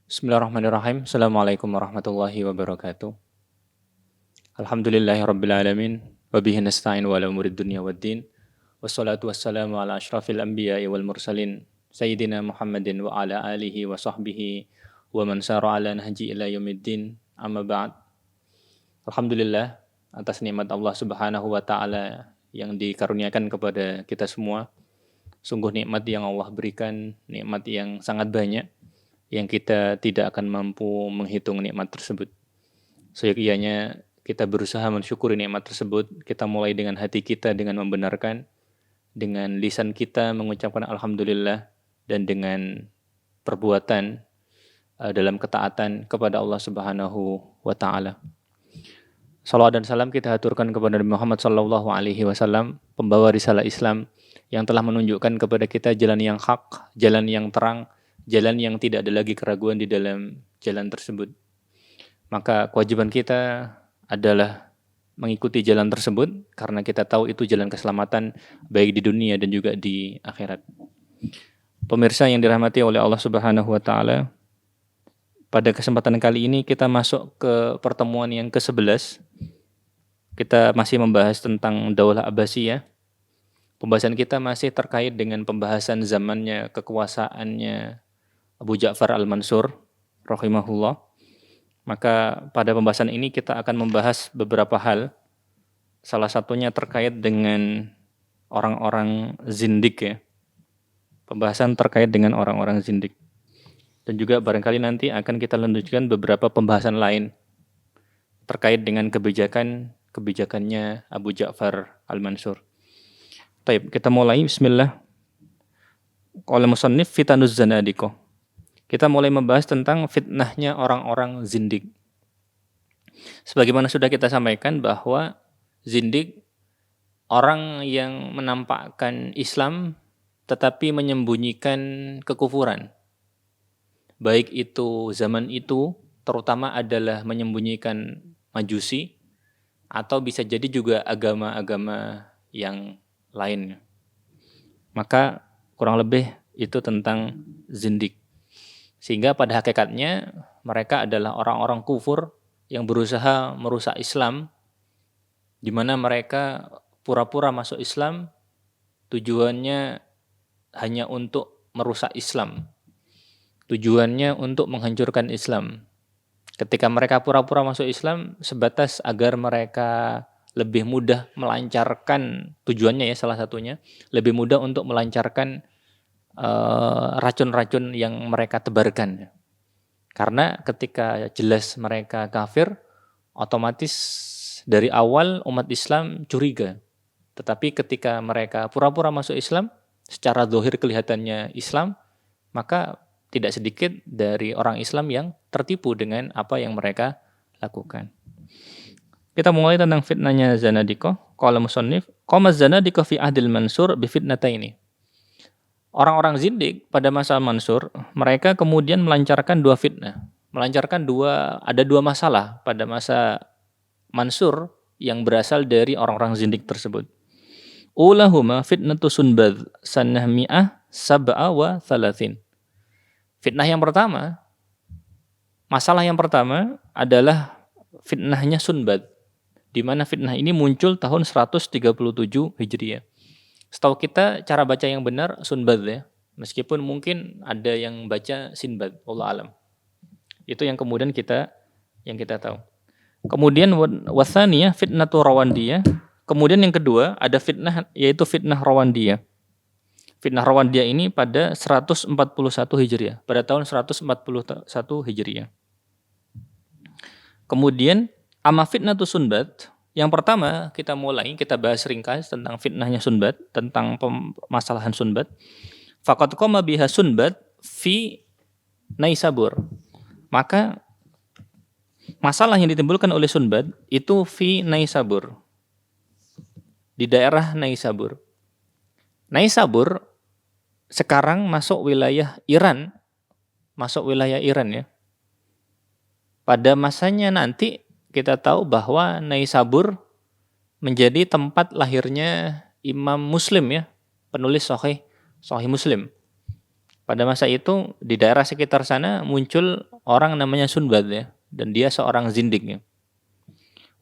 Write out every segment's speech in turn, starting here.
Bismillahirrahmanirrahim. Assalamualaikum warahmatullahi wabarakatuh. Alhamdulillahirabbil alamin wa bihi nasta'in wa ala umurid dunya waddin. Wassalatu wassalamu ala asyrafil anbiya'i wal mursalin sayyidina Muhammadin wa ala alihi wa sahbihi wa man sara ala nahji ila yaumiddin. Amma ba'd. Alhamdulillah atas nikmat Allah Subhanahu wa taala yang dikaruniakan kepada kita semua. Sungguh nikmat yang Allah berikan, nikmat yang sangat banyak yang kita tidak akan mampu menghitung nikmat tersebut. Seyogianya kita berusaha mensyukuri nikmat tersebut. Kita mulai dengan hati kita dengan membenarkan, dengan lisan kita mengucapkan alhamdulillah, dan dengan perbuatan dalam ketaatan kepada Allah Subhanahu wa taala. Salawat dan salam kita haturkan kepada Nabi Muhammad sallallahu alaihi wasallam, pembawa risalah Islam yang telah menunjukkan kepada kita jalan yang hak, jalan yang terang, jalan yang tidak ada lagi keraguan di dalam jalan tersebut. Maka kewajiban kita adalah mengikuti jalan tersebut karena kita tahu itu jalan keselamatan baik di dunia dan juga di akhirat. Pemirsa yang dirahmati oleh Allah Subhanahu wa taala, pada kesempatan kali ini kita masuk ke pertemuan yang ke-11. Kita masih membahas tentang Daulah Abbasiyah. Pembahasan kita masih terkait dengan pembahasan zamannya, kekuasaannya Abu Ja'far Al-Mansur rahimahullah. Maka pada pembahasan ini kita akan membahas beberapa hal. Salah satunya terkait dengan orang-orang zindik ya. Pembahasan terkait dengan orang-orang zindik. Dan juga barangkali nanti akan kita lanjutkan beberapa pembahasan lain terkait dengan kebijakannya Abu Ja'far Al-Mansur. Baik, kita mulai. Bismillah. Qala musannif fitanuz zanadiqah. Kita mulai membahas tentang fitnahnya orang-orang zindik. Sebagaimana sudah kita sampaikan bahwa zindik orang yang menampakkan Islam tetapi menyembunyikan kekufuran. Baik itu zaman itu terutama adalah menyembunyikan Majusi atau bisa jadi juga agama-agama yang lainnya. Maka kurang lebih itu tentang zindik. Sehingga pada hakikatnya mereka adalah orang-orang kufur yang berusaha merusak Islam, di mana mereka pura-pura masuk Islam, tujuannya hanya untuk merusak Islam. Tujuannya untuk menghancurkan Islam. Ketika mereka pura-pura masuk Islam, sebatas agar mereka lebih mudah melancarkan, tujuannya ya salah satunya, lebih mudah untuk melancarkan racun-racun yang mereka tebarkan. Karena ketika jelas mereka kafir, otomatis dari awal umat Islam curiga. Tetapi ketika mereka pura-pura masuk Islam, secara zahir kelihatannya Islam, maka tidak sedikit dari orang Islam yang tertipu dengan apa yang mereka lakukan. Kita mulai tentang fitnahnya zanadiqah. Qala musannif, qama zanadiqah fi ahdil Mansur bi fitnataini. Orang-orang zindik pada masa Mansur, mereka kemudian melancarkan dua fitnah. Ada dua masalah pada masa Mansur yang berasal dari orang-orang zindik tersebut. Ulahuma fitnatu Sunbad sanah mi'ah sab'a wa thalathin. Masalah yang pertama adalah fitnahnya Sunbad, di mana fitnah ini muncul tahun 137 Hijriah. Setahu kita cara baca yang benar Sunbad ya. Meskipun mungkin ada yang baca Sinbad, wallahu alam. Itu yang kemudian kita tahu. Kemudian wathaniyah fitnatu Rawandiyah. Kemudian yang kedua ada fitnah yaitu fitnah Rawandiyah. Fitnah Rawandiyah ini pada 141 Hijriah, pada tahun 141 Hijriah. Kemudian amma fitnatu Sunbad. Yang pertama kita bahas ringkas tentang fitnahnya Sunbad, tentang permasalahan Sunbad. Faqad qama biha Sunbad fi Naisabur. Maka masalah yang ditimbulkan oleh Sunbad itu fi Naisabur. Di daerah Naisabur. Naisabur sekarang masuk wilayah Iran ya. Pada masanya nanti kita tahu bahwa Naisabur menjadi tempat lahirnya Imam Muslim ya, penulis Sahih Muslim. Pada masa itu di daerah sekitar sana muncul orang namanya Sunbad ya, dan dia seorang zindik ya.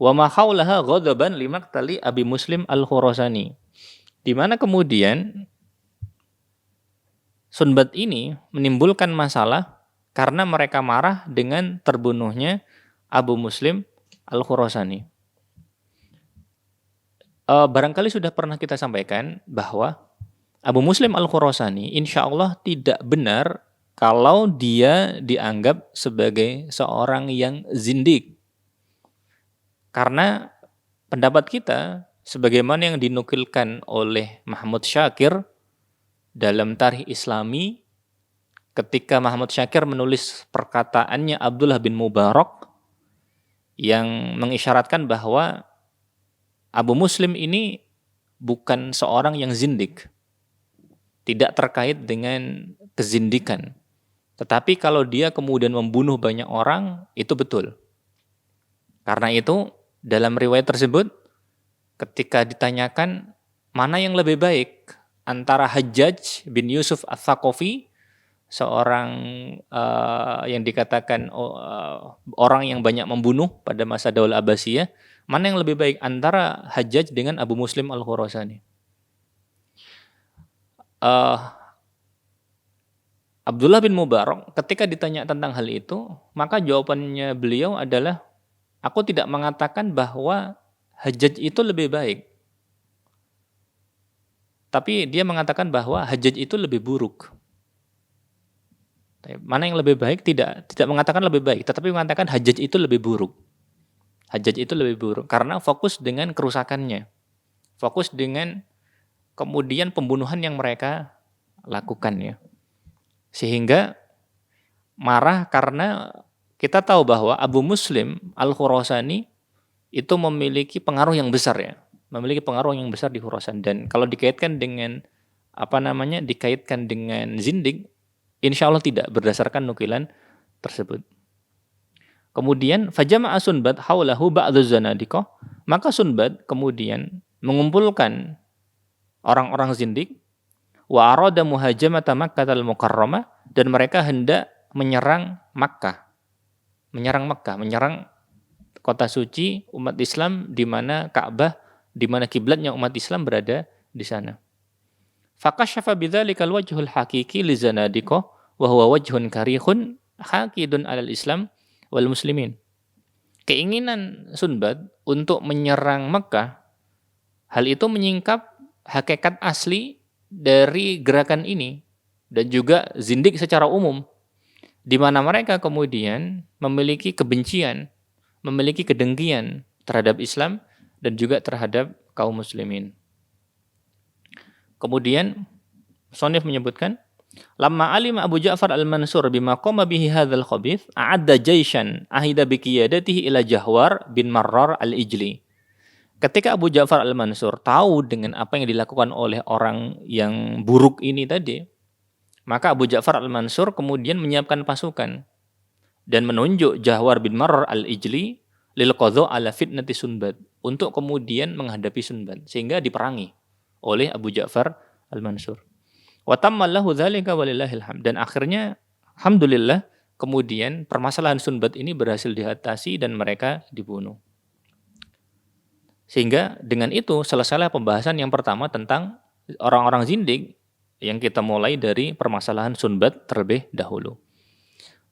Wa ma haulaha ghadaban limaktali Abi Muslim Al-Khurasani. Di mana kemudian Sunbad ini menimbulkan masalah karena mereka marah dengan terbunuhnya Abu Muslim Al-Khurasani. Barangkali sudah pernah kita sampaikan bahwa Abu Muslim Al-Khurasani insya Allah tidak benar kalau dia dianggap sebagai seorang yang zindik. Karena pendapat kita, sebagaimana yang dinukilkan oleh Mahmud Syakir dalam Tarikh Islami, ketika Mahmud Syakir menulis perkataannya Abdullah bin Mubarak yang mengisyaratkan bahwa Abu Muslim ini bukan seorang yang zindik, tidak terkait dengan kezindikan. Tetapi kalau dia kemudian membunuh banyak orang, itu betul. Karena itu, dalam riwayat tersebut, ketika ditanyakan mana yang lebih baik antara Hajjaj bin Yusuf Ats-Tsaqafi, seorang yang dikatakan orang yang banyak membunuh pada masa Daulah Abbasiyah, mana yang lebih baik antara Hajjaj dengan Abu Muslim Al-Khurasani? Abdullah bin Mubarak ketika ditanya tentang hal itu, maka jawabannya beliau adalah, aku tidak mengatakan bahwa Hajjaj itu lebih baik. Tapi dia mengatakan bahwa Hajjaj itu lebih buruk. Mana yang lebih baik? Tidak mengatakan lebih baik, tetapi mengatakan Hajjaj itu lebih buruk. Hajjaj itu lebih buruk karena fokus dengan kerusakannya. Fokus dengan kemudian pembunuhan yang mereka lakukan ya. Sehingga marah karena kita tahu bahwa Abu Muslim Al-Khurasani itu memiliki pengaruh yang besar ya. Memiliki pengaruh yang besar di Khurasan, dan kalau dikaitkan dengan dikaitkan dengan zindik, insya Allah tidak berdasarkan nukilan tersebut. Kemudian fajama'a Sunbad haulahu ba'dhu zanadiqah, maka Sunbad kemudian mengumpulkan orang-orang zindik wa arada muhajamata Makkah al-Mukarramah, dan mereka hendak menyerang Makkah. Menyerang kota suci umat Islam, di mana Ka'bah, di mana kiblatnya umat Islam berada di sana. Fakashafa bidzalikal wajhul haqiqi li zanadiqah wa huwa wajhun karihun haqidun 'alal Islam wal muslimin. Keinginan Sunbad untuk menyerang Mekah, hal itu menyingkap hakikat asli dari gerakan ini dan juga zindik secara umum, di mana mereka kemudian memiliki kebencian, memiliki kedengkian terhadap Islam dan juga terhadap kaum muslimin. Kemudian Shonif menyebutkan, lamma alima Abu Ja'far al-Mansur bima qama bihi hadzal khabith, a'adda jaishan ahida bi qiyadatihi ila Jahwar bin Marrar al-Ijli. Ketika Abu Ja'far al-Mansur tahu dengan apa yang dilakukan oleh orang yang buruk ini tadi, maka Abu Ja'far al-Mansur kemudian menyiapkan pasukan dan menunjuk Jahwar bin Marrar al-Ijli lil qadha ala fitnati Sunbad, untuk kemudian menghadapi Sunbad sehingga diperangi oleh Abu Ja'far al-Mansur. Wa tamma lahu dzalika walillahil hamd, dan akhirnya alhamdulillah kemudian permasalahan Sunbad ini berhasil diatasi dan mereka dibunuh. Sehingga dengan itu selesailah pembahasan yang pertama tentang orang-orang zindik, yang kita mulai dari permasalahan Sunbad terlebih dahulu.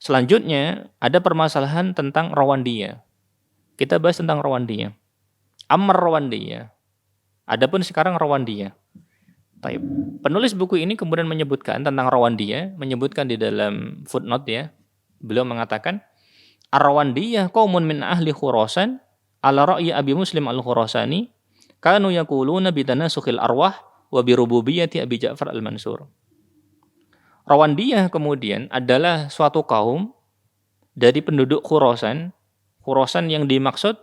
Selanjutnya ada permasalahan tentang Rawandiyah. Kita bahas tentang Rawandiyah. Ammar Rawandiyah. Adapun sekarang Rawandiyah. Baik. Penulis buku ini kemudian menyebutkan tentang Rawandiyah, menyebutkan di dalam footnote ya. Beliau mengatakan, Ar-Rawandiyah qaumun min ahli Khurasan ala ra'yi Abi Muslim Al-Khurasani kanu yaquluna bi tanasukhil arwah wa bi rububiyyati Abi Ja'far Al-Mansur. Rawandiyah kemudian adalah suatu kaum dari penduduk Khurasan. Khurasan yang dimaksud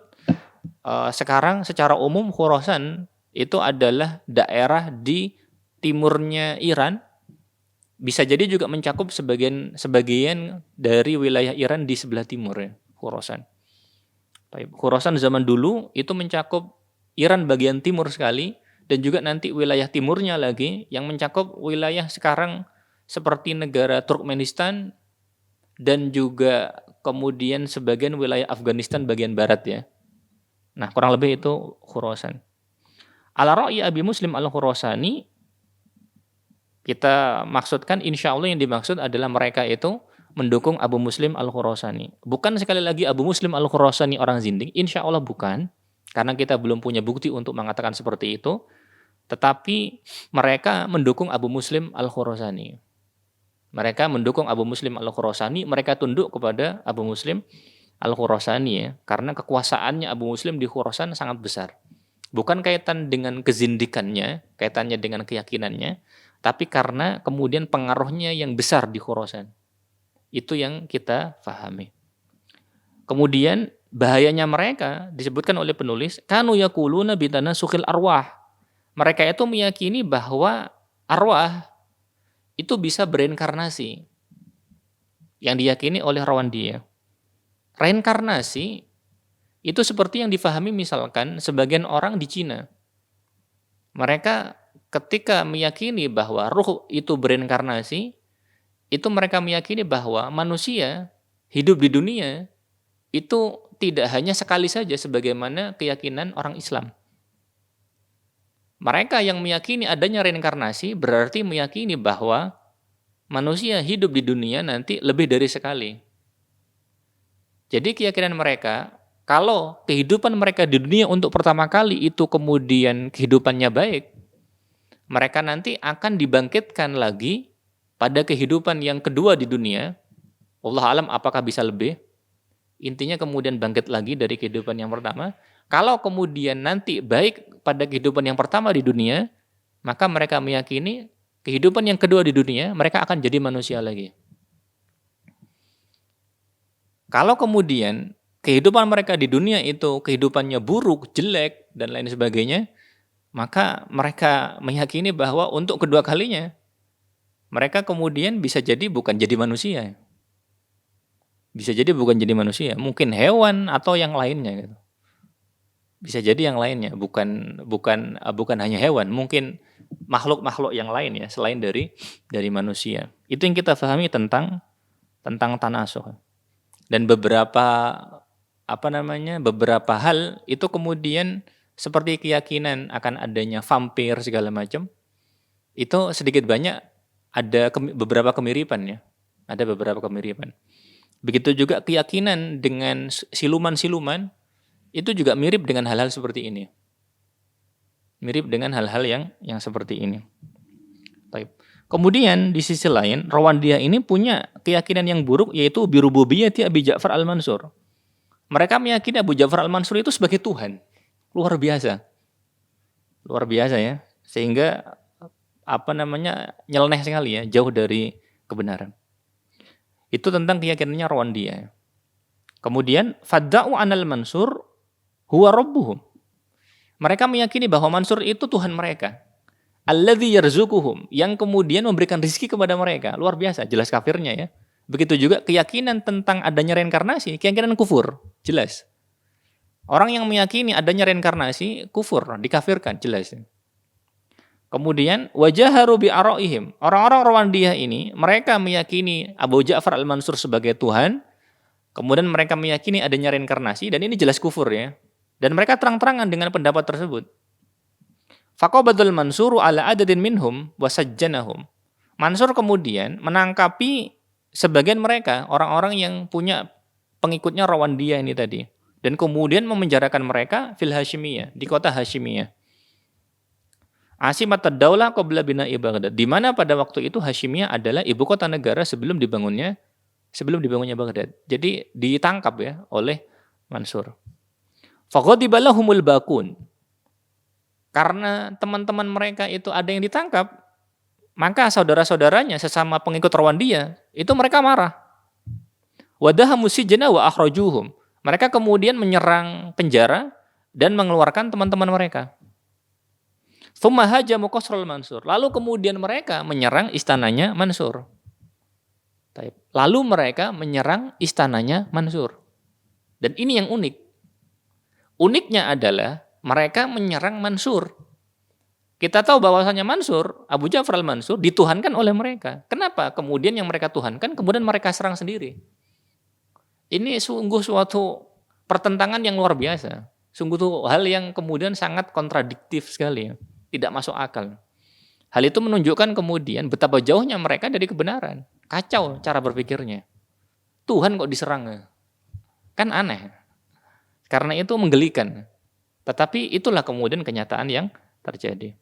sekarang secara umum Khurasan itu adalah daerah di timurnya Iran, bisa jadi juga mencakup sebagian dari wilayah Iran di sebelah timur ya, Khurasan. Khurasan zaman dulu itu mencakup Iran bagian timur sekali, dan juga nanti wilayah timurnya lagi yang mencakup wilayah sekarang seperti negara Turkmenistan dan juga kemudian sebagian wilayah Afghanistan bagian barat ya. Nah, kurang lebih itu Khurasan. Ala ra'yi Abi Muslim Al-Khurasani, kita maksudkan insya Allah yang dimaksud adalah mereka itu mendukung Abu Muslim Al-Khurasani. Bukan sekali lagi Abu Muslim Al-Khurasani orang zindik, insya Allah bukan. Karena kita belum punya bukti untuk mengatakan seperti itu. Tetapi mereka mendukung Abu Muslim Al-Khurasani. Mereka mendukung Abu Muslim Al-Khurasani, mereka tunduk kepada Abu Muslim Al-Khurasani ya. Karena kekuasaannya Abu Muslim di Khurasan sangat besar. Bukan kaitan dengan kezindikannya, kaitannya dengan keyakinannya, tapi karena kemudian pengaruhnya yang besar di Khurasan. Itu yang kita fahami. Kemudian bahayanya mereka disebutkan oleh penulis, kanu yaquluna bitanasukhil arwah. Mereka itu meyakini bahwa arwah itu bisa bereinkarnasi. Yang diyakini oleh Rawandiyah. Reinkarnasi itu seperti yang difahami misalkan sebagian orang di Cina. Mereka ketika meyakini bahwa ruh itu bereinkarnasi, itu mereka meyakini bahwa manusia hidup di dunia itu tidak hanya sekali saja sebagaimana keyakinan orang Islam. Mereka yang meyakini adanya reinkarnasi berarti meyakini bahwa manusia hidup di dunia nanti lebih dari sekali. Jadi keyakinan mereka, kalau kehidupan mereka di dunia untuk pertama kali itu kemudian kehidupannya baik, mereka nanti akan dibangkitkan lagi pada kehidupan yang kedua di dunia. Allah alam apakah bisa lebih? Intinya kemudian bangkit lagi dari kehidupan yang pertama. Kalau kemudian nanti baik pada kehidupan yang pertama di dunia, maka mereka meyakini kehidupan yang kedua di dunia, mereka akan jadi manusia lagi. Kalau kemudian kehidupan mereka di dunia itu kehidupannya buruk, jelek, dan lain sebagainya, maka mereka meyakini bahwa untuk kedua kalinya, mereka kemudian bisa jadi bukan jadi manusia. Bisa jadi bukan jadi manusia, mungkin hewan atau yang lainnya gitu. Bisa jadi yang lainnya, bukan hanya hewan, mungkin makhluk-makhluk yang lain ya selain dari manusia. Itu yang kita pahami tentang tanasuh. Dan beberapa hal itu kemudian seperti keyakinan akan adanya vampir segala macam. Itu sedikit banyak ada beberapa kemiripan ya. Ada beberapa kemiripan. Begitu juga keyakinan dengan siluman-siluman itu juga mirip dengan hal-hal seperti ini. Mirip dengan hal-hal yang seperti ini. Baik. Kemudian di sisi lain, Rawandiyah ini punya keyakinan yang buruk yaitu birububiyati Abi Ja'far Al-Mansur. Mereka meyakini Abu Ja'far Al-Mansur itu sebagai Tuhan. Luar biasa. Luar biasa ya. Sehingga nyeleneh sekali ya, jauh dari kebenaran. Itu tentang keyakinannya Rawandiyah. Kemudian fadda'u anal Mansur huwa rabbuhum. Mereka meyakini bahwa Mansur itu Tuhan mereka. Alladzi yarzuquhum, yang kemudian memberikan rezeki kepada mereka. Luar biasa, jelas kafirnya ya. Begitu juga keyakinan tentang adanya reinkarnasi, keyakinan kufur, jelas. Orang yang meyakini adanya reinkarnasi, kufur, dikafirkan, jelas. Kemudian wajaharu bi araihim. Orang-orang Rawandiyah ini, mereka meyakini Abu Ja'far Al-Mansur sebagai Tuhan. Kemudian mereka meyakini adanya reinkarnasi dan ini jelas kufur ya. Dan mereka terang-terangan dengan pendapat tersebut. Faqabadul Mansuru ala adadin minhum wasajjanahum. Mansur kemudian menangkapi sebagian mereka, orang-orang yang punya pengikutnya Rawandiyah ini tadi. Dan kemudian memenjarakan mereka fil Hashimiyah, di kota Hashimiyah. Asimat ad-daulah qabla bina'i Baghdad. Di mana pada waktu itu Hashimiyah adalah ibu kota negara sebelum dibangunnya Baghdad. Jadi ditangkap ya oleh Mansur. Faghadiba lahumul bakun. Karena teman-teman mereka itu ada yang ditangkap, maka saudara-saudaranya sesama pengikut Rawandiyah itu mereka marah. Wadahamu sijna wa akhrajuhum. Mereka kemudian menyerang penjara dan mengeluarkan teman-teman mereka. Tsumma hajamu qasrul Mansur. Lalu kemudian mereka menyerang istananya Mansur. Lalu mereka menyerang istananya Mansur. Dan ini yang unik. Uniknya adalah mereka menyerang Mansur. Kita tahu bahwasanya Mansur, Abu Ja'far al-Mansur dituhankan oleh mereka. Kenapa? Kemudian yang mereka tuhankan, kemudian mereka serang sendiri. Ini sungguh suatu pertentangan yang luar biasa. Sungguh tuh hal yang kemudian sangat kontradiktif sekali. Tidak masuk akal. Hal itu menunjukkan kemudian betapa jauhnya mereka dari kebenaran. Kacau cara berpikirnya. Tuhan kok diserang? Kan aneh. Karena itu menggelikan. Tetapi itulah kemudian kenyataan yang terjadi.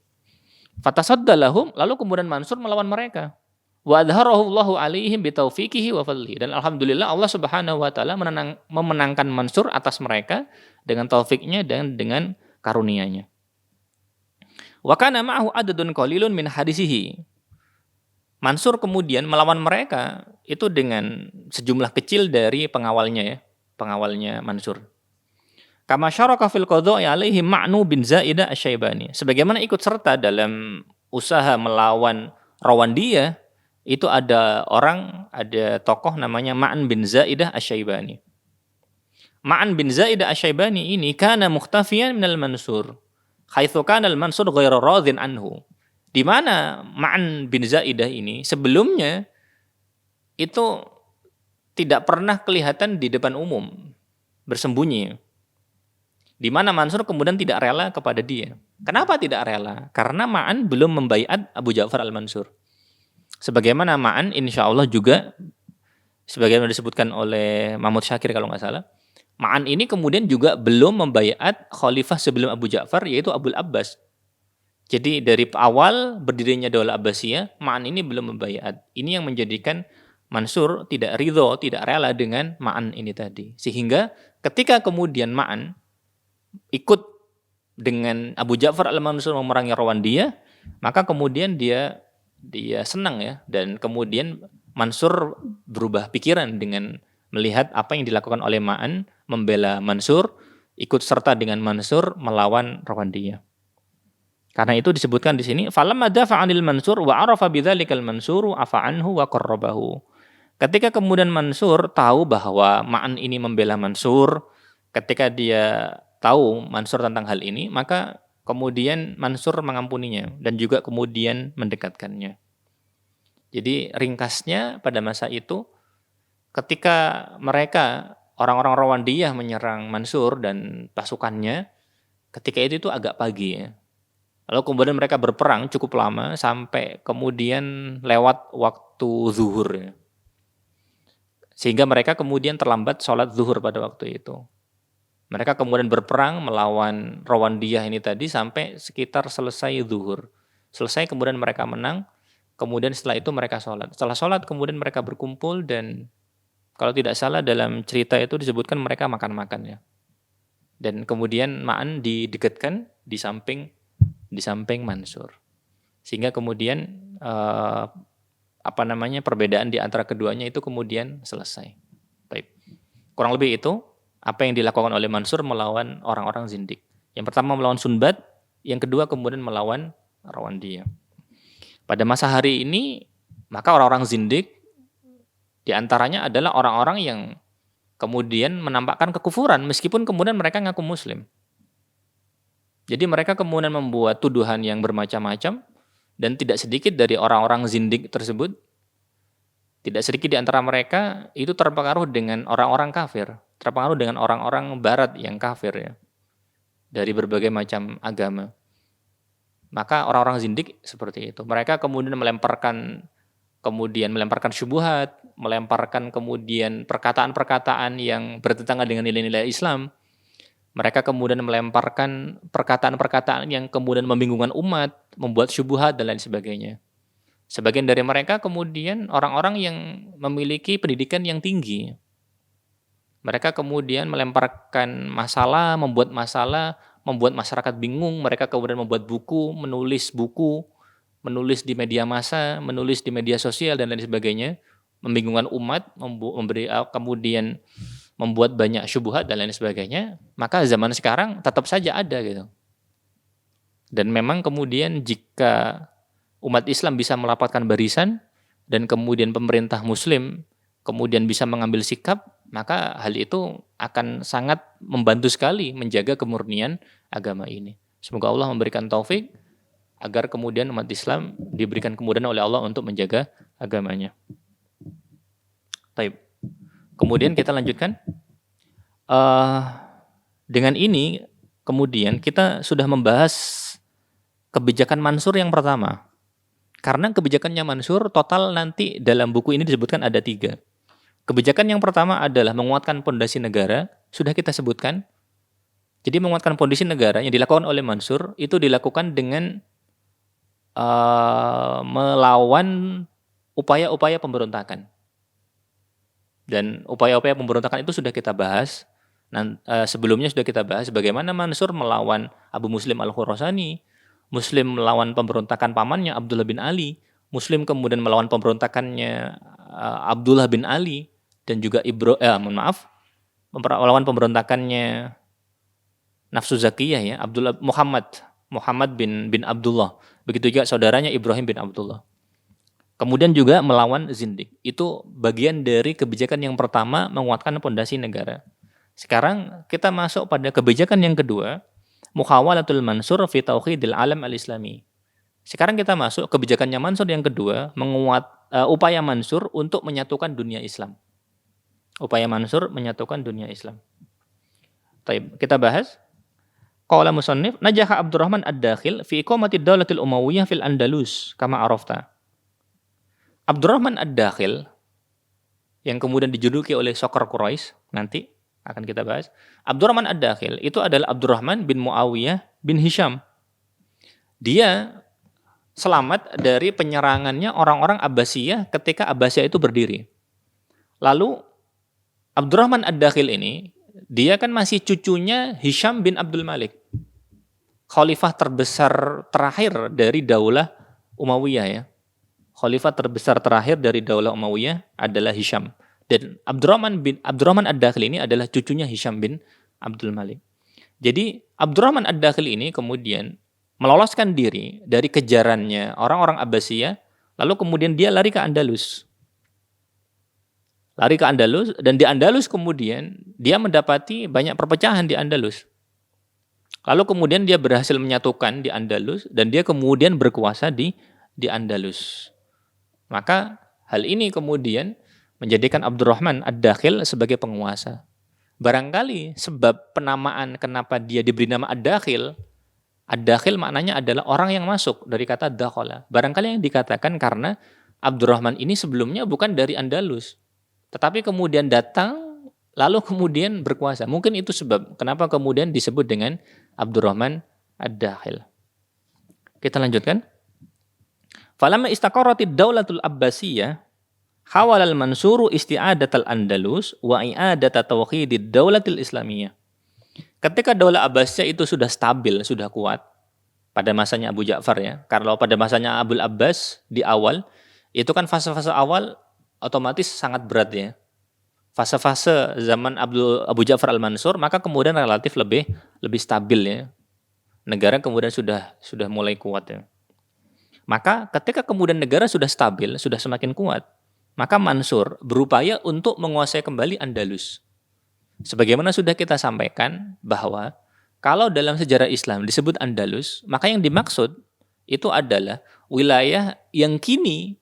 Fatasaddalahum, lalu kemudian Mansur melawan mereka. Wa adharahu Allahu alaihim bitaufiqihi wa fadlihi. Dan alhamdulillah Allah Subhanahu wa taala memenangkan Mansur atas mereka dengan taufiknya dan dengan karunia-Nya. Wa kana ma'ahu adadun qalilun min hadisihi. Mansur kemudian melawan mereka itu dengan sejumlah kecil dari pengawalnya ya, pengawalnya Mansur. Kama syaraka fil qadha'i alaihi Ma'nu bin Zaidah Asy-Syaibani. Sebagaimana ikut serta dalam usaha melawan Rawandiyah, itu ada tokoh namanya Ma'an bin Zaidah Asy-Syaibani. Ma'an bin Zaidah Asy-Syaibani ini kana mukhtafiyan minal Mansur. Haitsu kana al-Mansur ghairu radhin anhu. Di mana Ma'an bin Zaidah ini sebelumnya itu tidak pernah kelihatan di depan umum, bersembunyi. Di mana Mansur kemudian tidak rela kepada dia. Kenapa tidak rela? Karena Ma'an belum membaiat Abu Ja'far al-Mansur. Sebagaimana Ma'an insya Allah juga, sebagaimana disebutkan oleh Mahmud Syakir kalau nggak salah, Ma'an ini kemudian juga belum membaiat khalifah sebelum Abu Ja'far, yaitu Abul Abbas. Jadi dari awal berdirinya Daulah Abbasiyah, Ma'an ini belum membaiat. Ini yang menjadikan Mansur tidak ridho, tidak rela dengan Ma'an ini tadi. Sehingga ketika kemudian Ma'an ikut dengan Abu Ja'far al-Mansur memerangi Rawandiyah, maka kemudian dia senang ya, dan kemudian Mansur berubah pikiran dengan melihat apa yang dilakukan oleh Ma'an, membela Mansur, ikut serta dengan Mansur melawan Rawandiyah. Karena itu disebutkan di sini, falamma dafa'a 'anil Mansur wa 'arafa bidzalikal Mansuru afa anhu wa qarrabahu. Ketika kemudian Mansur tahu bahwa Ma'an ini membela Mansur, ketika dia tahu Mansur tentang hal ini, maka kemudian Mansur mengampuninya dan juga kemudian mendekatkannya. Jadi ringkasnya pada masa itu, ketika mereka orang-orang Rawandiyah menyerang Mansur dan pasukannya, ketika itu agak pagi ya. Lalu kemudian mereka berperang cukup lama sampai kemudian lewat waktu zuhur ya. Sehingga mereka kemudian terlambat sholat zuhur pada waktu itu. Mereka kemudian berperang melawan Rawandiyah ini tadi sampai sekitar selesai zuhur. Selesai kemudian mereka menang, kemudian setelah itu mereka sholat. Setelah sholat kemudian mereka berkumpul dan kalau tidak salah dalam cerita itu disebutkan mereka makan-makan ya. Dan kemudian Ma'an didekatkan di samping Mansur. Sehingga kemudian perbedaan di antara keduanya itu kemudian selesai. Baik. Kurang lebih itu apa yang dilakukan oleh Mansur melawan orang-orang Zindik. Yang pertama melawan Sunbad, yang kedua kemudian melawan Rawandiyah. Pada masa hari ini, maka orang-orang Zindik di antaranya adalah orang-orang yang kemudian menampakkan kekufuran meskipun kemudian mereka ngaku muslim. Jadi mereka kemudian membuat tuduhan yang bermacam-macam dan tidak sedikit dari orang-orang Zindik tersebut, tidak sedikit di antara mereka itu terpengaruh dengan orang-orang kafir, terpengaruh dengan orang-orang barat yang kafir ya, dari berbagai macam agama. Maka orang-orang Zindik seperti itu. Mereka kemudian melemparkan syubhat, melemparkan kemudian perkataan-perkataan yang bertentangan dengan nilai-nilai Islam. Mereka kemudian melemparkan perkataan-perkataan yang kemudian membingungkan umat, membuat syubhat dan lain sebagainya. Sebagian dari mereka kemudian orang-orang yang memiliki pendidikan yang tinggi. Mereka kemudian melemparkan masalah, membuat masyarakat bingung. Mereka kemudian membuat menulis di media massa, menulis di media sosial dan lain sebagainya, membingungkan umat, kemudian membuat banyak syubhat dan lain sebagainya. Maka zaman sekarang tetap saja ada gitu. Dan memang kemudian jika umat Islam bisa merapatkan barisan dan kemudian pemerintah Muslim kemudian bisa mengambil sikap, maka hal itu akan sangat membantu sekali menjaga kemurnian agama ini. Semoga Allah memberikan taufik agar kemudian umat Islam diberikan kemudahan oleh Allah untuk menjaga agamanya. Baik. Kemudian kita lanjutkan. Dengan ini kemudian kita sudah membahas kebijakan Mansur yang pertama. Karena kebijakannya Mansur total nanti dalam buku ini disebutkan ada 3. Kebijakan yang pertama adalah menguatkan pondasi negara, sudah kita sebutkan. Jadi menguatkan pondasi negara yang dilakukan oleh Mansur itu dilakukan dengan melawan upaya-upaya pemberontakan. Dan upaya-upaya pemberontakan itu sudah kita bahas. Sebelumnya sudah kita bahas bagaimana Mansur melawan Abu Muslim Al-Khurasani, Muslim melawan pemberontakan pamannya Abdullah bin Ali, Muslim kemudian melawan pemberontakannya Abdullah bin Ali, dan juga melawan pemberontakannya Nafsu Zakiyah ya, Muhammad bin Abdullah. Begitu juga saudaranya Ibrahim bin Abdullah. Kemudian juga melawan zindik. Itu bagian dari kebijakan yang pertama, menguatkan pondasi negara. Sekarang kita masuk pada kebijakan yang kedua, mukhawalatul Mansur fi tauhidil alam al-islami. Sekarang kita masuk kebijakannya Mansur yang kedua, upaya Mansur untuk menyatukan dunia Islam. Upaya Mansur menyatukan dunia Islam. Baik, kita bahas. Qala musannif, najaha Abdurrahman ad-Dakhil fi iqamati daulatil Umayyah fil Andalus kama arafta. Abdurrahman ad-Dakhil yang kemudian dijuluki oleh Sokor Quraisy, nanti akan kita bahas. Abdurrahman ad-Dakhil itu adalah Abdurrahman bin Muawiyah bin Hisham. Dia selamat dari penyerangannya orang-orang Abbasiyah ketika Abbasiyah itu berdiri. Lalu Abdurrahman ad-Dakhil ini, dia kan masih cucunya Hisham bin Abdul Malik. Khalifah terbesar terakhir dari Daulah Umayyah ya. Khalifah terbesar terakhir dari Daulah Umayyah adalah Hisham. Dan Abdurrahman ad-Dakhil ini adalah cucunya Hisham bin Abdul Malik. Jadi Abdurrahman ad-Dakhil ini kemudian meloloskan diri dari kejarannya orang-orang Abbasiyah, lalu kemudian dia lari ke Andalus. Dan di Andalus kemudian dia mendapati banyak perpecahan di Andalus. Lalu kemudian dia berhasil menyatukan di Andalus dan dia kemudian berkuasa di Andalus. Maka hal ini kemudian menjadikan Abdurrahman ad-Dakhil sebagai penguasa. Barangkali sebab penamaan kenapa dia diberi nama ad-Dakhil maknanya adalah orang yang masuk dari kata dakhala. Barangkali yang dikatakan karena Abdurrahman ini sebelumnya bukan dari Andalus, tetapi kemudian datang, lalu kemudian berkuasa. Mungkin itu sebab kenapa kemudian disebut dengan Abdurrahman ad-Dakhil. Kita lanjutkan. Falamma istaqarratid daulatul Abbasiyah, hawalal Mansuru isti'adatal Andalus wa i'adata tauhidid daulatil Islamiyah. Ketika Daulah Abbasiyah itu sudah stabil, sudah kuat pada masanya Abu Ja'far ya. Kalau pada masanya Abul Abbas di awal, itu kan fase-fase awal otomatis sangat berat ya. Fase-fase zaman Abu Ja'far al-Mansur, maka kemudian relatif lebih stabil ya. Negara kemudian sudah mulai kuat ya. Maka ketika kemudian negara sudah stabil, sudah semakin kuat, maka Mansur berupaya untuk menguasai kembali Andalus. Sebagaimana sudah kita sampaikan bahwa kalau dalam sejarah Islam disebut Andalus, maka yang dimaksud itu adalah wilayah yang kini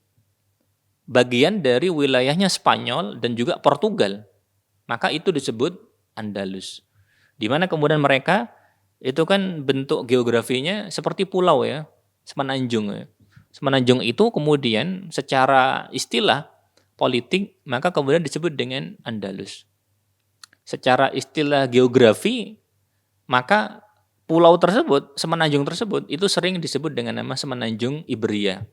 bagian dari wilayahnya Spanyol dan juga Portugal. Maka itu disebut Andalus. Di mana kemudian mereka itu kan bentuk geografinya seperti pulau ya, semenanjung ya. Semenanjung itu kemudian secara istilah politik maka kemudian disebut dengan Andalus. Secara istilah geografi maka pulau tersebut, semenanjung tersebut itu sering disebut dengan nama Semenanjung Iberia.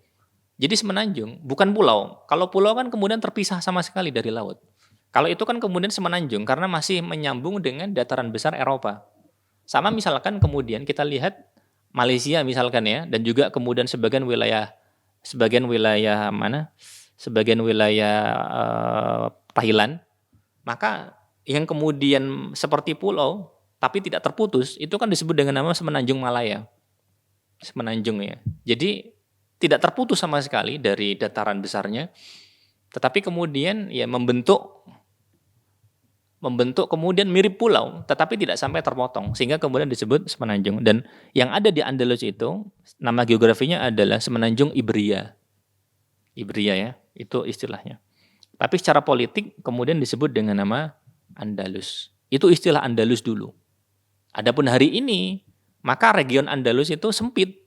Jadi semenanjung, bukan pulau. Kalau pulau kan kemudian terpisah sama sekali dari laut. Kalau itu kan kemudian semenanjung karena masih menyambung dengan dataran besar Eropa. Sama misalkan kemudian kita lihat Malaysia misalkan ya, dan juga kemudian sebagian wilayah mana? Sebagian wilayah Thailand. Maka yang kemudian seperti pulau tapi tidak terputus itu kan disebut dengan nama Semenanjung Malaya. Semenanjung ya. Jadi tidak terputus sama sekali dari dataran besarnya, tetapi kemudian ya membentuk membentuk kemudian mirip pulau, tetapi tidak sampai terpotong, sehingga kemudian disebut semenanjung. Dan yang ada di Andalus itu, nama geografinya adalah Semenanjung Ibria. Ibria ya, itu istilahnya. Tapi secara politik kemudian disebut dengan nama Andalus. Itu istilah Andalus dulu. Adapun hari ini, maka region Andalus itu sempit.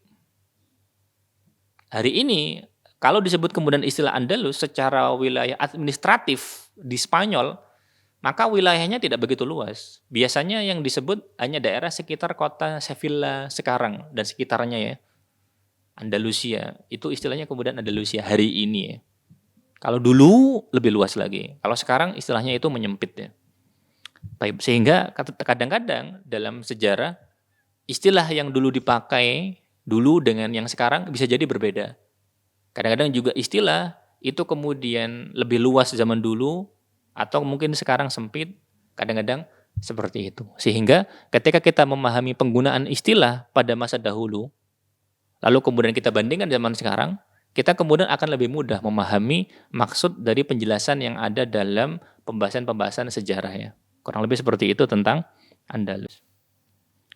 Hari ini, kalau disebut kemudian istilah Andalus secara wilayah administratif di Spanyol, maka wilayahnya tidak begitu luas. Biasanya yang disebut hanya daerah sekitar kota Sevilla sekarang dan sekitarnya ya. Andalusia, itu istilahnya kemudian Andalusia hari ini ya. Kalau dulu lebih luas lagi. Kalau sekarang istilahnya itu menyempit ya. Baik, sehingga kadang-kadang dalam sejarah istilah yang dulu dipakai dulu dengan yang sekarang bisa jadi berbeda. Kadang-kadang juga istilah itu kemudian lebih luas zaman dulu atau mungkin sekarang sempit, kadang-kadang seperti itu. Sehingga ketika kita memahami penggunaan istilah pada masa dahulu, lalu kemudian kita bandingkan zaman sekarang, kita kemudian akan lebih mudah memahami maksud dari penjelasan yang ada dalam pembahasan-pembahasan sejarah ya. Kurang lebih seperti itu tentang Andalus.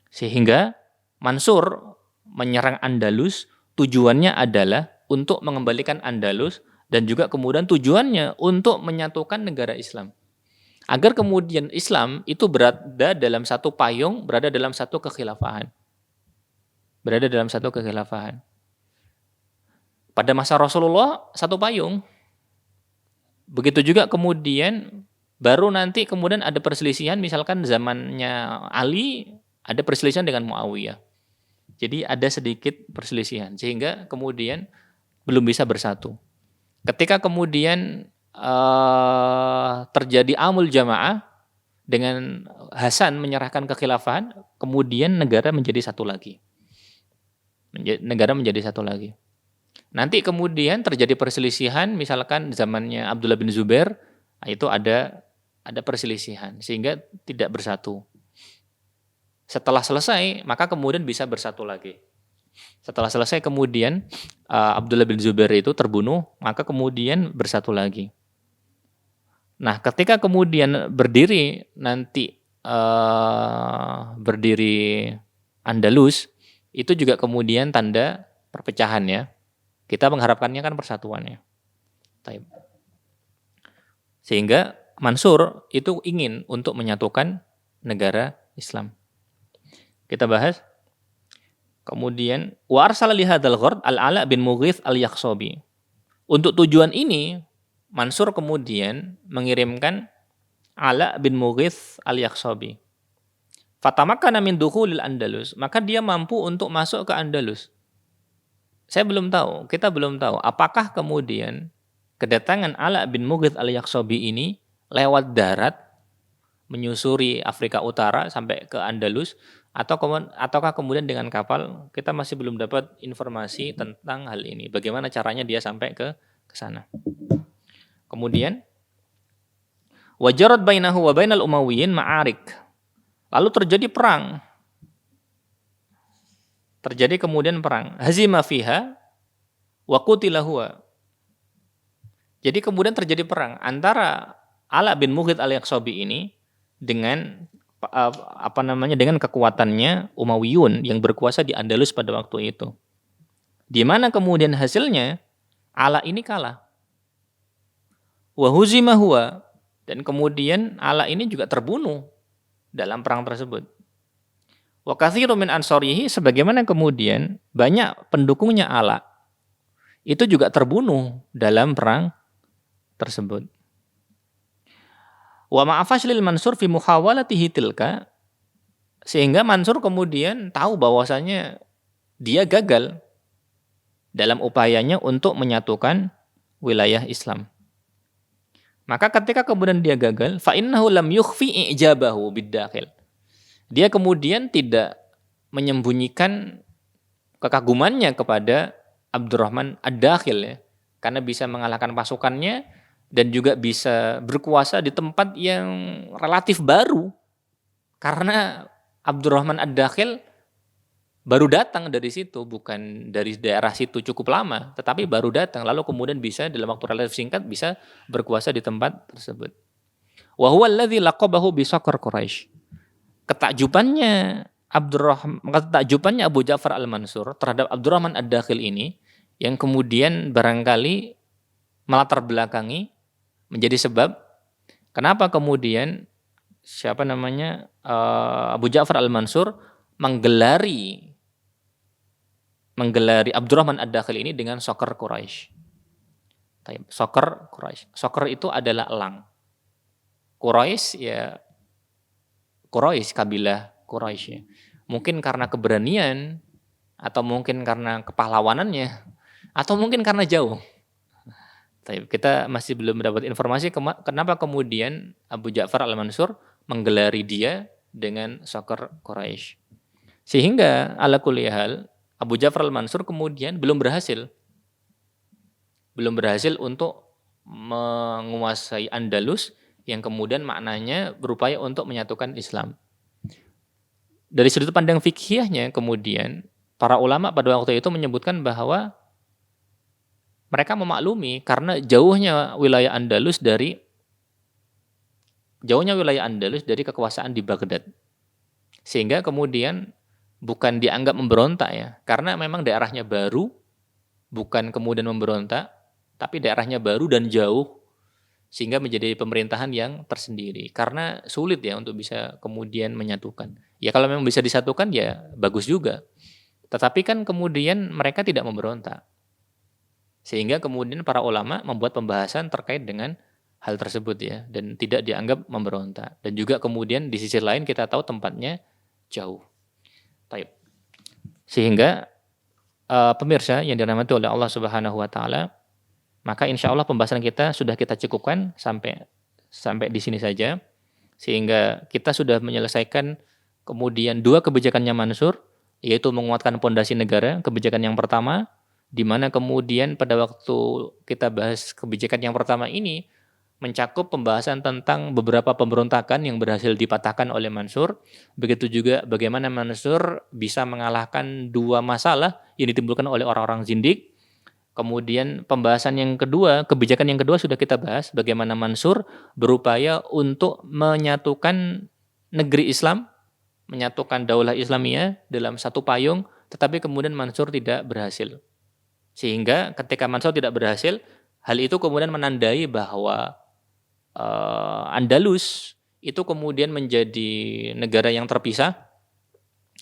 Sehingga Mansur menyerang Andalus tujuannya adalah untuk mengembalikan Andalus dan juga kemudian tujuannya untuk menyatukan negara Islam. Agar kemudian Islam itu berada dalam satu payung, berada dalam satu kekhilafahan. Berada dalam satu kekhilafahan. Pada masa Rasulullah satu payung. Begitu juga kemudian baru nanti kemudian ada perselisihan, misalkan zamannya Ali ada perselisihan dengan Muawiyah. Jadi ada sedikit perselisihan sehingga kemudian belum bisa bersatu. Ketika kemudian terjadi amul jamaah dengan Hasan menyerahkan kekhilafahan, kemudian negara menjadi satu lagi. Negara menjadi satu lagi. Nanti kemudian terjadi perselisihan, misalkan zamannya Abdullah bin Zubair, itu ada perselisihan sehingga tidak bersatu. Setelah selesai, maka kemudian bisa bersatu lagi. Setelah selesai kemudian Abdullah bin Zubair itu terbunuh, maka kemudian bersatu lagi. Nah, ketika kemudian berdiri nanti berdiri Andalus, itu juga kemudian tanda perpecahan ya. Kita mengharapkannya kan persatuannya. Sehingga Mansur itu ingin untuk menyatukan negara Islam. Kita bahas. Kemudian wa arsala li hadzal ghard al-Ala bin Mughith al-Yakhshabi. Untuk tujuan ini Mansur kemudian mengirimkan Ala bin Mughith al-Yakhshabi. Fatamakkana min dukhulil Andalus, maka dia mampu untuk masuk ke Andalus. Kita belum tahu apakah kemudian kedatangan Ala bin Mughith al-Yakhshabi ini lewat darat menyusuri Afrika Utara sampai ke Andalus ataukah kemudian dengan kapal. Kita masih belum dapat informasi tentang hal ini. Bagaimana caranya dia sampai ke sana. Kemudian wajarat bainahu wa bainal Umayyin ma'arik. Lalu terjadi perang. Terjadi kemudian perang. Hazima fiha wa qutila huwa. Jadi kemudian terjadi perang antara Ala bin Mughith al-Yakhshabi ini dengan dengan kekuatannya Umayyun yang berkuasa di Andalus pada waktu itu. Di mana kemudian hasilnya Ala ini kalah. Wa huzima huwa, dan kemudian Ala ini juga terbunuh dalam perang tersebut. Wa katsirun min ansarihi, sebagaimana kemudian banyak pendukungnya Ala itu juga terbunuh dalam perang tersebut. Wa ma'afashlil Mansur fi muhawalatihi tilka, sehingga Mansur kemudian tahu bahwasanya dia gagal dalam upayanya untuk menyatukan wilayah Islam. Maka ketika kemudian dia gagal, fa innahu lam yukhfi i'jabahu bid-dakhil. Dia kemudian tidak menyembunyikan kekagumannya kepada Abdurrahman Ad-Dakhil ya, karena bisa mengalahkan pasukannya dan juga bisa berkuasa di tempat yang relatif baru. Karena Abdurrahman Ad-Dakhil baru datang dari situ, bukan dari daerah situ cukup lama, tetapi baru datang, lalu kemudian bisa dalam waktu relatif singkat bisa berkuasa di tempat tersebut. Wa huwa alladzi laqabahu bi Saqar Quraisy. Ketakjubannya Abu Ja'far Al-Mansur terhadap Abdurrahman Ad-Dakhil ini yang kemudian barangkali melatar belakangi menjadi sebab kenapa kemudian Abu Ja'far Al-Mansur menggelari Abdurrahman Ad-Dakhil ini dengan Saqar Quraisy. Saqar Quraisy. Saqar itu adalah elang. Quraisy ya Quraisy, kabilah Quraisy ya. Mungkin karena keberanian atau mungkin karena kepahlawanannya atau mungkin karena jauh. Kita masih belum mendapat informasi kenapa kemudian Abu Ja'far Al-Mansur menggelari dia dengan Saqar Quraisy. Sehingga ala kulli hal Abu Ja'far Al-Mansur kemudian belum berhasil untuk menguasai Andalus yang kemudian maknanya berupaya untuk menyatukan Islam. Dari sudut pandang fikihnya kemudian para ulama pada waktu itu menyebutkan bahwa mereka memaklumi karena jauhnya wilayah Andalus dari kekuasaan di Baghdad. Sehingga kemudian bukan dianggap memberontak ya, karena memang daerahnya baru, bukan kemudian memberontak, tapi daerahnya baru dan jauh, sehingga menjadi pemerintahan yang tersendiri. Karena sulit ya untuk bisa kemudian menyatukan. Ya kalau memang bisa disatukan ya bagus juga. Tetapi kan kemudian mereka tidak memberontak. Sehingga kemudian para ulama membuat pembahasan terkait dengan hal tersebut ya. Dan tidak dianggap memberontak. Dan juga kemudian di sisi lain kita tahu tempatnya jauh. Baik. Sehingga pemirsa yang dirahmati oleh Allah Subhanahu wa taala, maka insya Allah pembahasan kita sudah kita cukupkan sampai di sini saja. Sehingga kita sudah menyelesaikan kemudian 2 kebijakannya Mansur, yaitu menguatkan pondasi negara, kebijakan yang pertama, di mana kemudian pada waktu kita bahas kebijakan yang pertama ini, mencakup pembahasan tentang beberapa pemberontakan yang berhasil dipatahkan oleh Mansur. Begitu juga bagaimana Mansur bisa mengalahkan 2 masalah yang ditimbulkan oleh orang-orang zindik. Kemudian pembahasan yang kedua, kebijakan yang kedua sudah kita bahas, bagaimana Mansur berupaya untuk menyatukan negeri Islam, menyatukan daulah Islamiyah dalam satu payung, tetapi kemudian Mansur tidak berhasil. Sehingga ketika Mansur tidak berhasil, hal itu kemudian menandai bahwa Andalus itu kemudian menjadi negara yang terpisah.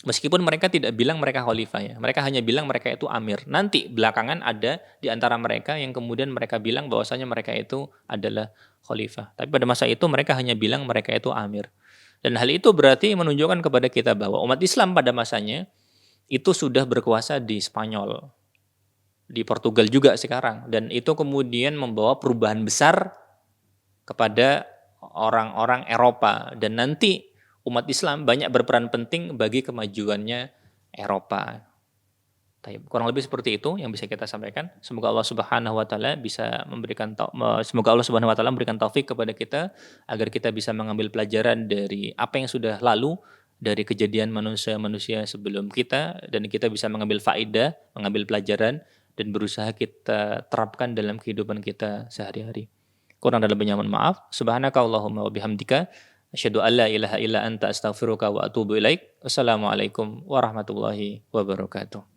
Meskipun mereka tidak bilang mereka khalifah ya, mereka hanya bilang mereka itu amir. Nanti belakangan ada di antara mereka yang kemudian mereka bilang bahwasanya mereka itu adalah khalifah. Tapi pada masa itu mereka hanya bilang mereka itu amir. Dan hal itu berarti menunjukkan kepada kita bahwa umat Islam pada masanya itu sudah berkuasa di Spanyol, di Portugal juga sekarang. Dan itu kemudian membawa perubahan besar kepada orang-orang Eropa. Dan nanti umat Islam banyak berperan penting bagi kemajuannya Eropa. Kurang lebih seperti itu yang bisa kita sampaikan. Semoga Allah Subhanahu wa taala memberikan taufik kepada kita agar kita bisa mengambil pelajaran dari apa yang sudah lalu, dari kejadian manusia-manusia sebelum kita, dan kita bisa mengambil faedah, mengambil pelajaran dan berusaha kita terapkan dalam kehidupan kita sehari-hari. Kurang dan lebihnya mohon maaf. Subhanakallahumma wa bihamdika asyhadu an la ilaha illa anta astaghfiruka wa atubu ilaik. Wassalamualaikum warahmatullahi wabarakatuh.